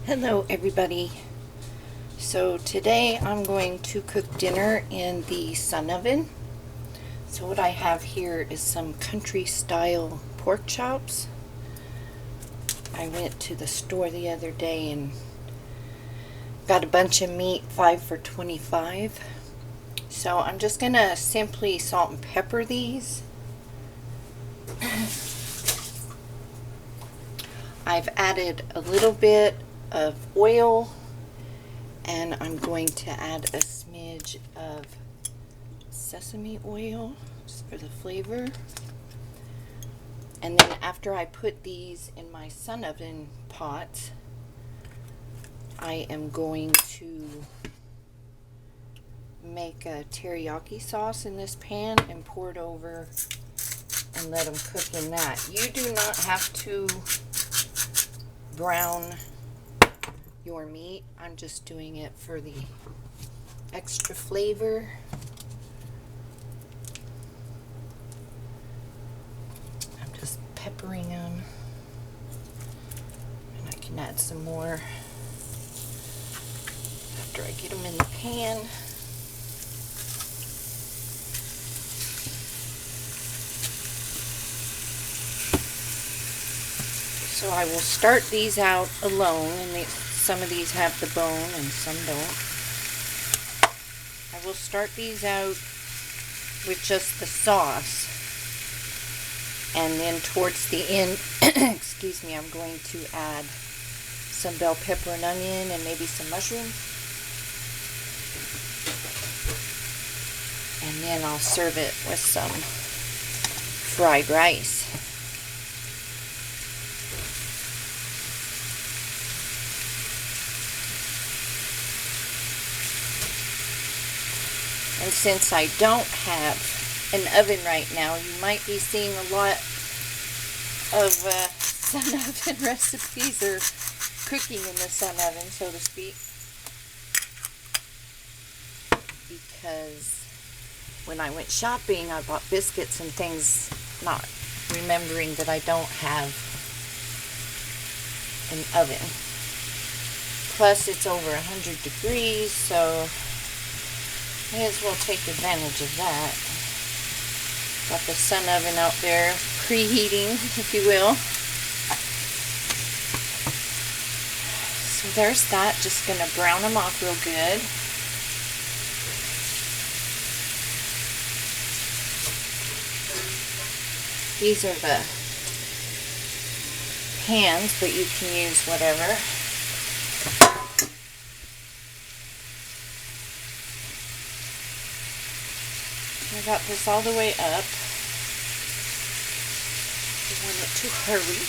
Hello everybody. So today I'm going to cook dinner in the Sun Oven. So what I have here is some country style pork chops. I went to the store the other day and got a bunch of meat, 5 for $25. So I'm just gonna simply salt and pepper these. I've added a little bit of oil, and I'm going to add a smidge of sesame oil just for the flavor. And then after I put these in my Sun Oven pot, I am going to make a teriyaki sauce in this pan and pour it over and let them cook in that. You do not have to brown your meat. I'm just doing it for the extra flavor. I'm just peppering them, and I can add some more after I get them in the pan. So I will start these out alone, and some of these have the bone and some don't. I will start these out with just the sauce, and then towards the end, excuse me, I'm going to add some bell pepper and onion and maybe some mushrooms. And then I'll serve it with some fried rice. And since I don't have an oven right now, you might be seeing a lot of Sun Oven recipes, or cooking in the Sun Oven, so to speak. Because when I went shopping, I bought biscuits and things, not remembering that I don't have an oven. Plus, it's over 100 degrees, so may as well take advantage of that. Got the Sun Oven out there preheating, if you will. So there's that. Just gonna brown them off real good. These are the pans, but you can use whatever. I got this all the way up. Don't want it to hurry.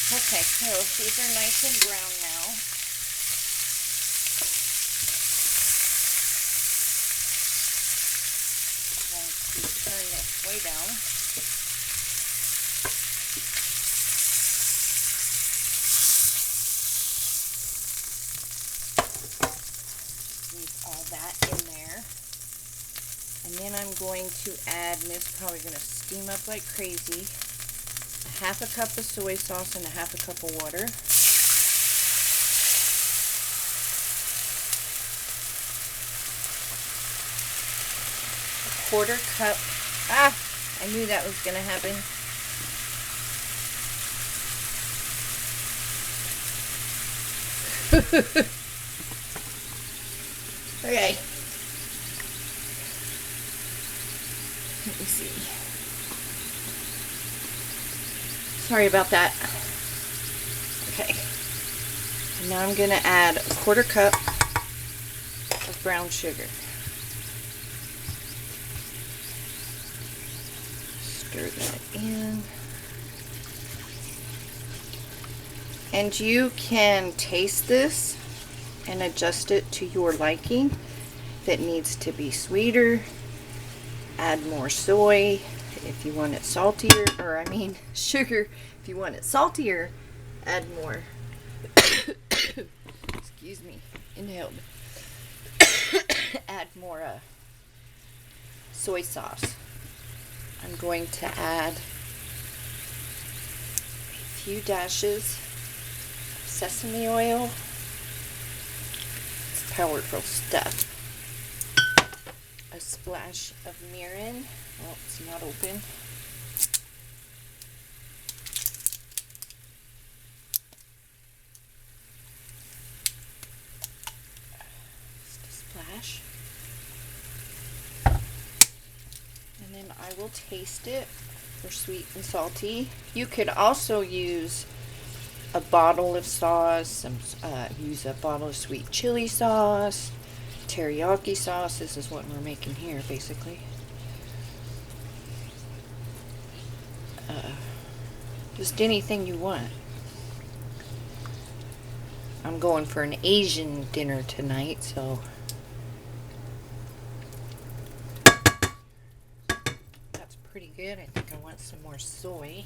Okay, so these are nice and brown now. I'm going to turn this way down. All that in there, and then I'm going to add, and this is probably going to steam up like crazy, a half a cup of soy sauce and a half a cup of water, a quarter cup, I knew that was going to happen, okay. Let me see. Sorry about that. Okay. And now I'm going to add a quarter cup of brown sugar. Stir that in. And you can taste this and adjust it to your liking. If it needs to be sweeter, add more soy. If you want it saltier, or I mean sugar, if you want it saltier, add more. Excuse me, inhaled. add more soy sauce. I'm going to add a few dashes of sesame oil. It's powerful stuff. A splash of mirin. Oh, it's not open. Just a splash. And then I will taste it for sweet and salty. You could also use a bottle of sauce, use a bottle of sweet chili sauce, teriyaki sauce. This is what we're making here, basically. Just anything you want. I'm going for an Asian dinner tonight, so that's pretty good. I think I want some more soy.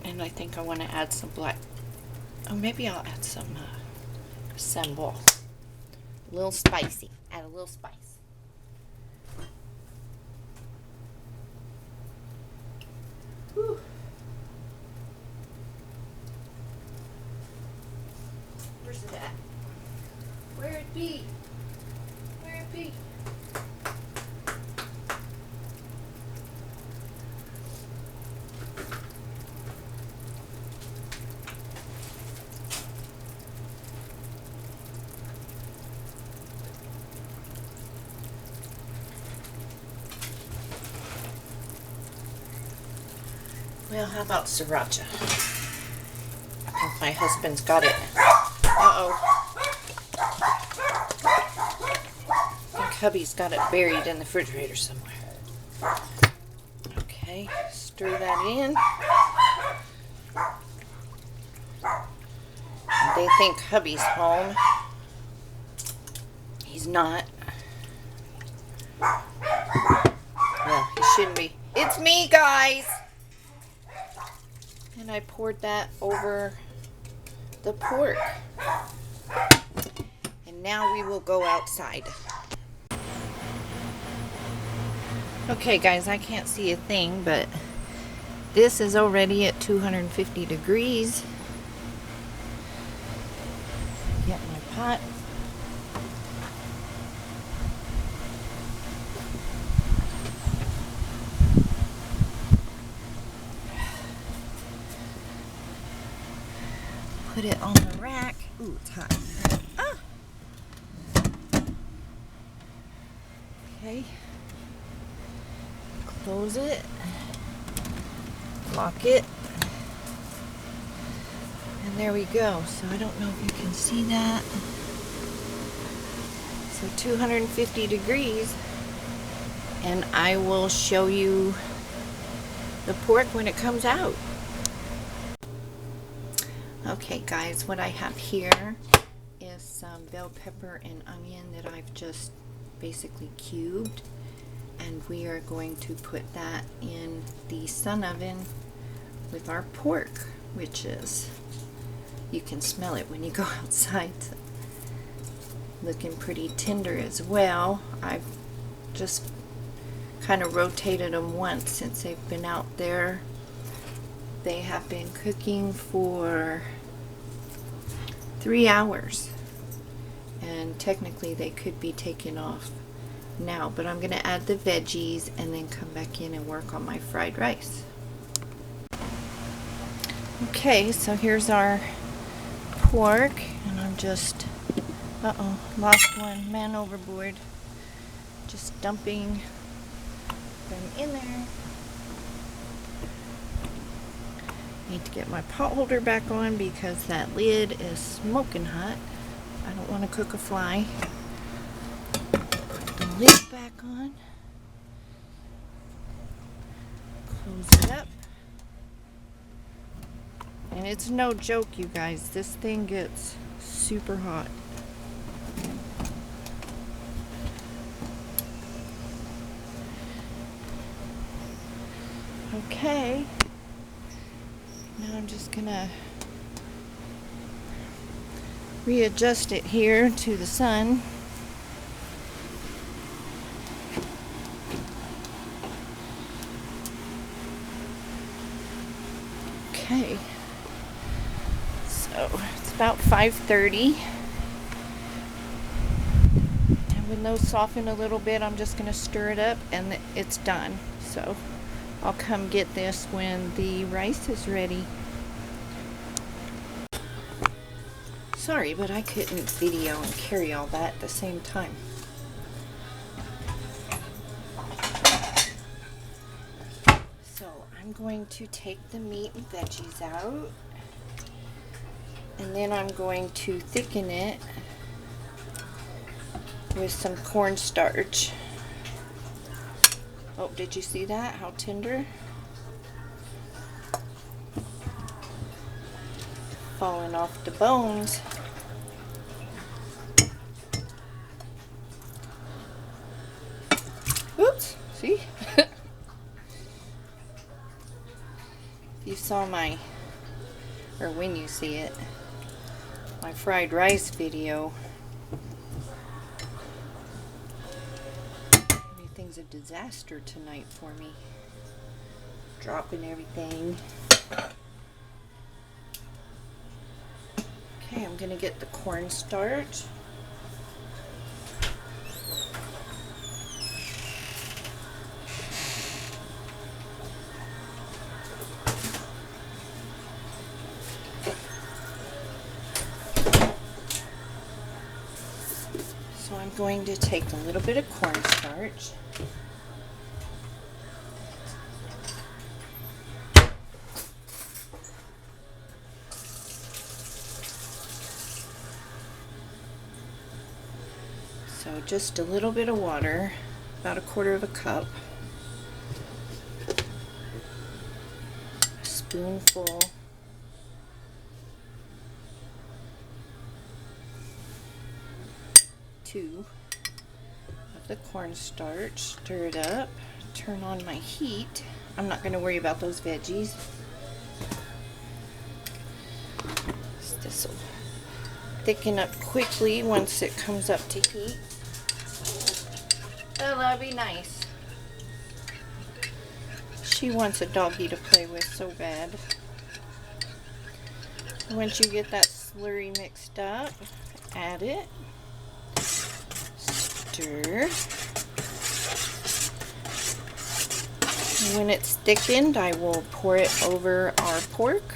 And I think I want to add some black. Oh, maybe I'll add some sambal. A little spicy. Add a little spice. Whew. Where's it at? Where it be? Where it be? Well, how about sriracha? If my husband's got it. Uh-oh. I think hubby's got it buried in the refrigerator somewhere. Okay, stir that in. They think hubby's home. He's not. Well, he shouldn't be. It's me, guys! And I poured that over the pork. And now we will go outside. Okay, guys, I can't see a thing, but this is already at 250 degrees. Get my pot. Put it on the rack. Ooh, it's hot. Ah! Okay. Close it. Lock it. And there we go. So I don't know if you can see that. So 250 degrees. And I will show you the pork when it comes out. Okay, guys, what I have here is some bell pepper and onion that I've just basically cubed, and we are going to put that in the Sun oven with our pork, which is, you can smell it when you go outside. It's looking pretty tender as well. I've just kind of rotated them once since they've been out there. They have been cooking for 3 hours, and technically they could be taken off now, but I'm going to add the veggies and then come back in and work on my fried rice. Okay, so here's our pork, and I'm just, lost one, man overboard, just dumping them in there. Need to get my pot holder back on because that lid is smoking hot. I don't want to cook a fly. Put the lid back on. Close it up. And it's no joke, you guys. This thing gets super hot. Okay. Now I'm just gonna readjust it here to the sun. Okay. So it's about 5:30. And when those soften a little bit, I'm just gonna stir it up and it's done. So I'll come get this when the rice is ready. Sorry, but I couldn't video and carry all that at the same time. So I'm going to take the meat and veggies out, and then I'm going to thicken it with some cornstarch. Oh, did you see that? How tender? Falling off the bones. Oops, see? You saw my, or when you see it, my fried rice video. Everything's a disaster tonight for me. Dropping everything. Okay, I'm gonna get the cornstarch. So I'm going to take a little bit of cornstarch. So just a little bit of water, about a quarter of a cup. A spoonful. Two of the cornstarch. Stir it up. Turn on my heat. I'm not going to worry about those veggies. This will thicken up quickly once it comes up to heat. Oh, that'll be nice. She wants a doggy to play with so bad. Once you get that slurry mixed up, add it. Stir. And when it's thickened, I will pour it over our pork.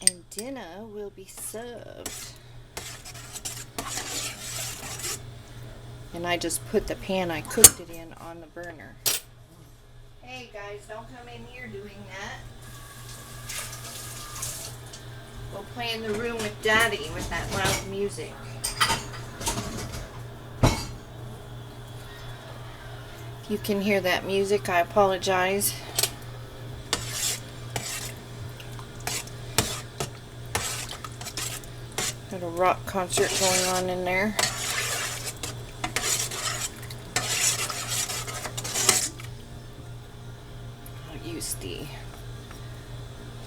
And dinner will be served. And I just put the pan I cooked it in on the burner. Hey guys, don't come in here doing that. Go play in the room with Daddy with that loud music. If you can hear that music, I apologize. Got a rock concert going on in there. Use the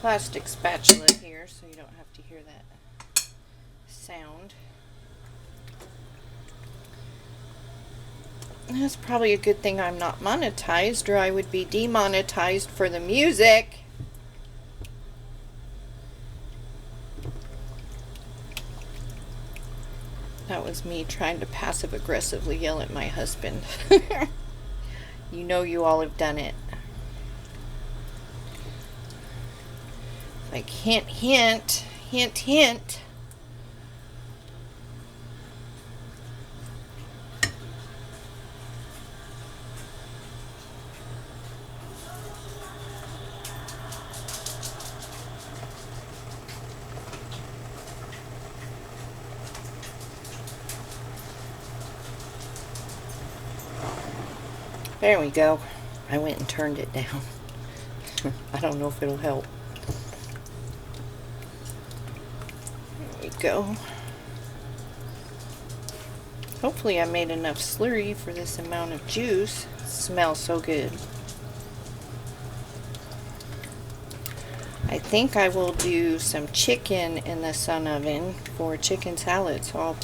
plastic spatula here so you don't have to hear that sound. That's probably a good thing I'm not monetized, or I would be demonetized for the music. That was me trying to passive aggressively yell at my husband. You know you all have done it. Like, hint, hint, hint, hint. There we go. I went and turned it down. I don't know if it'll help. There we go. Hopefully I made enough slurry for this amount of juice. It smells so good. I think I will do some chicken in the sun oven for chicken salad, so I'll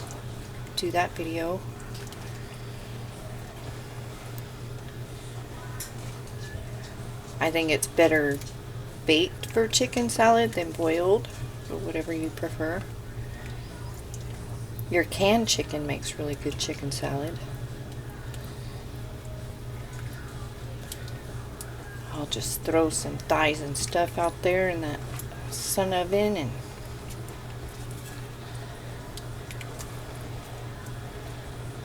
do that video. I think it's better baked for chicken salad than boiled, or whatever you prefer. Your canned chicken makes really good chicken salad. I'll just throw some thighs and stuff out there in that sun oven and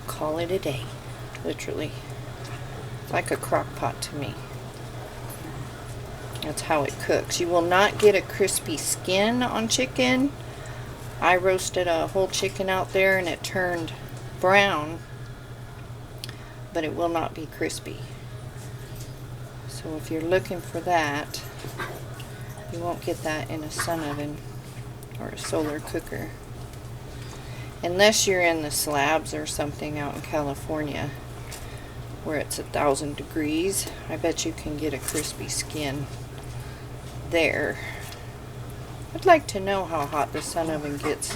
call it a day. Literally. It's like a crock pot to me. That's how it cooks. You will not get a crispy skin on chicken. I roasted a whole chicken out there and it turned brown, but it will not be crispy. So if you're looking for that, you won't get that in a sun oven or a solar cooker. Unless you're in the slabs or something out in California where it's 1,000 degrees, I bet you can get a crispy skin there. I'd like to know how hot the sun oven gets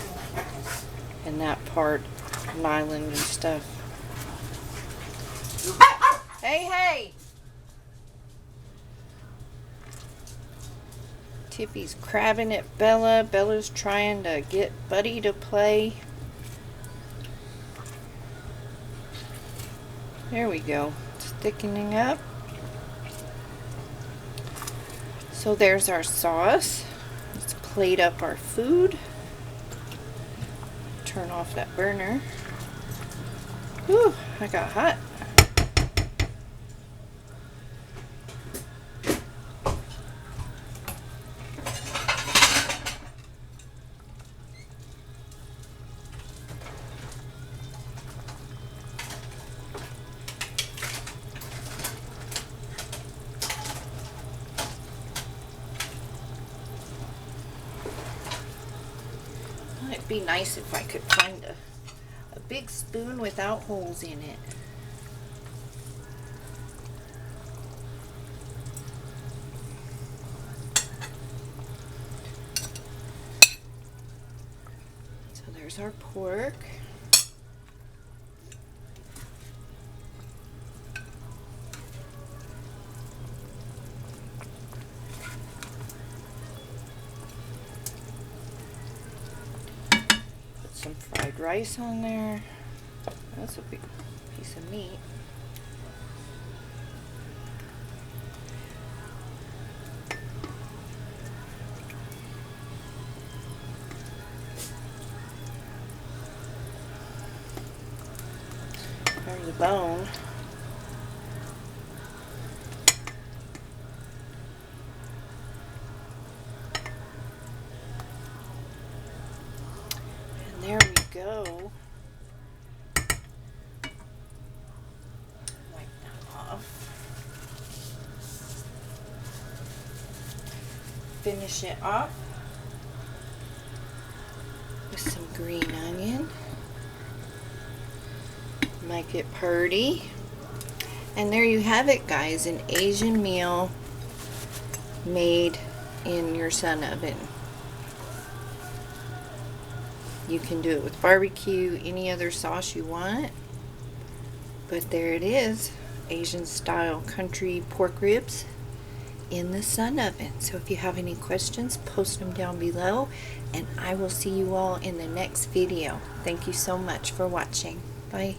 in that part of an island and stuff. Hey, hey! Tippy's crabbing at Bella. Bella's trying to get Buddy to play. There we go. It's thickening up. So there's our sauce. Let's plate up our food. Turn off that burner. Whew, I got hot. It'd be nice if I could find a big spoon without holes in it. So there's our pork. Some fried rice on there. That's a big piece of meat. There's the bone. There we go. Wipe that off. Finish it off with some green onion. Make it pretty. And there you have it, guys. An Asian meal made in your sun oven. You can do it with barbecue, any other sauce you want. But there it is, Asian style country pork ribs in the sun oven. So if you have any questions, post them down below, and I will see you all in the next video. Thank you so much for watching. Bye.